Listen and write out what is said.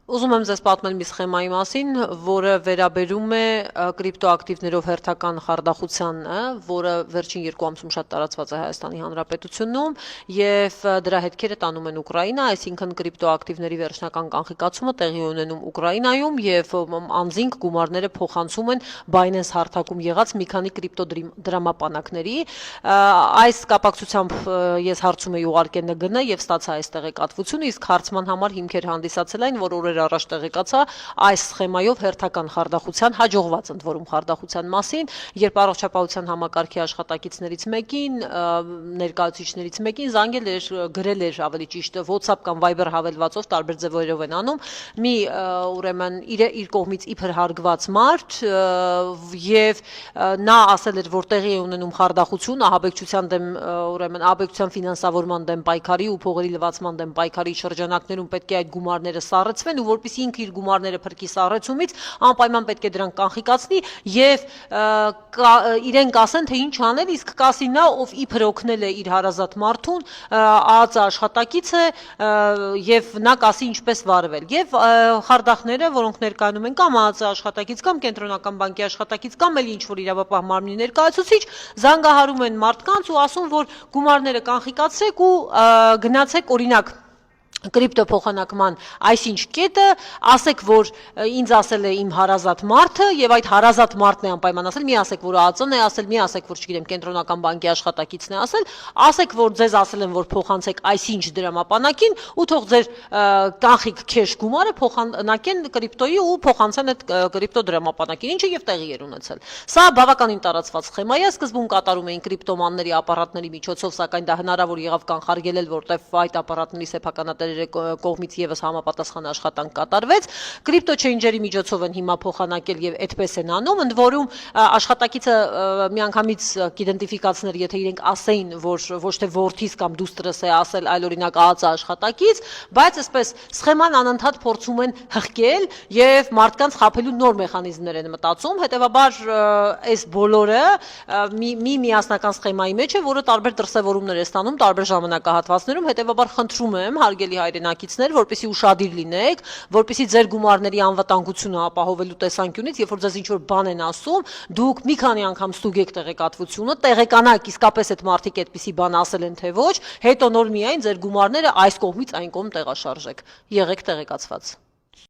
Ուզում եմ ձեզ պատմել մի սխեմայի մասին, որը վերաբերում է կրիպտոակտիվներով հերթական խարդախությանը, որը վերջին 2 ամսում շատ տարածված է Հայաստանի Հանրապետությունում եւ դրա հետքերը տանում են Ուկրաինա, այսինքն կրիպտոակտիվների վերջնական կանխիկացումը տեղի ունենում Ուկրաինայում եւ անձինք գումարները փոխանցում են Binance հարթակում եղած մի քանի կրիպտոդրամապանակների։ Այս կապակցությամբ ես հարցում եի ուղարկել ՆԳՆ եւ ստացա այս տեղեկատվությունը, իսկ հարցման համար հիմքեր հանդիսացել այն, որ առաջ տեղեկացա այս սխեմայով հերթական խարդախության, հաջողված ընդ որում խարդախության մասին, երբ առողջապահության համակարգի աշխատակիցներից մեկին, ներկայացուցիչներից մեկին զանգել էր, գրել էր ավելի ճիշտ WhatsApp կամ Viber հավելվածով տարբեր ձևերով են անում, մի ուրեմն իր կողմից իբր հարգված մարդ եւ նա ասել էր, որ տեղի է ունենում խարդախություն, ահաբեկչության դեմ ուրեմն ահաբեկչության ֆինանսավորման դեմ պայքարի ու փողերի լվացման դեմ պայքարի շրջանակներում պետք է այդ գումարները սառեցվեն ու որպեսզի ինքը իր գումարները փրկի սառեցումից անպայման պետք է դրանք կանխիկացնի եւ իրենք ասեն թե ինչ անել, իսկ կասի նա, ով իբր օգնել է իր հարազատ մարդուն, ԱԱԾ աշխատակից է եւ նա կասի ինչպես վարվել եւ խարդախները, որոնք ներկայանում են կամ ԱԱԾ աշխատակից կամ կենտրոնական բանկի աշխատակից կամ էլ ինչ որ իրավապահ մարմնի ներկայացուցիչ, զանգահարում են մարդկանց ու ասում, որ գումարները կանխիկացրեք ու գնացեք օրինակ կրիպտո փոխանակման այսինչ կետը, ասեք, որ ինձ ասել է իմ հարազատ մարդը եւ այդ հարազատ մարդն է անպայման ասել, մի ասեք, որ ԱԱԾ-ն է ասել, մի ասեք, որ չգիտեմ, կենտրոնական բանկի աշխատակիցն է ասել, ասեք, որ ձեզ ասել են, որ փոխանցեք այսինչ դրամապանակին ու թող ձեր կանխիկ քեշ գումարը փոխանակեն կրիպտոյի ու փոխանցեն այդ կրիպտո դրամապանակին, ինչը եւ տեղի էր ունեցել։ Սա բավականին տարածված սխեմա է, սկզբում կատարում էին կրիպտոմանների ապարատների միջոցով, սակայն դա հնարավոր եղավ կանխարգելել, որտեղ այդ ապարատների սեփականատեր կողմից եւս համապատասխան աշխատանք կատարվեց, կրիպտո չեյնջերի միջոցով են հիմա փոխանակել եւ այդպես են անում, ընդ որում աշխատակիցը միանգամից կիդենտիֆիկացներ, եթե իրենք ասեին, որ ոչ թե որդիս կամ դուստրս է ասել, այլ օրինակ ԱԱԾ աշխատակից, բայց այսպես սխեման անընդհատ փորձում են հղկել եւ մարդկանց խաբելու նոր մեխանիզմներ են մտածում, հետեւաբար այս բոլորը մի միասնական սխեմայի մեջ է, որը տարբեր դրսևորումներ է ստանում տարբեր ժամանակահատվածներում, հետեւաբար խնդրում եմ հարգելի հայրենակիցներ, որպեսզի ուշադիր լինեք, որպեսզի ձեր գումարների անվտանգությունը ապահովելու տեսանկյունից, երբ որ ձեզ ինչ-որ բան են ասում, դուք մի քանի անգամ ստուգեք տեղեկատվությունը, տեղեկանաք իսկապես այդ մարդիկ այդպիսի բան ասել են թե ոչ, հետո նոր միայն ձեր գումարները այս կողմից այն կողմ տեղաշարժեք։ Եղեք տեղեկացված։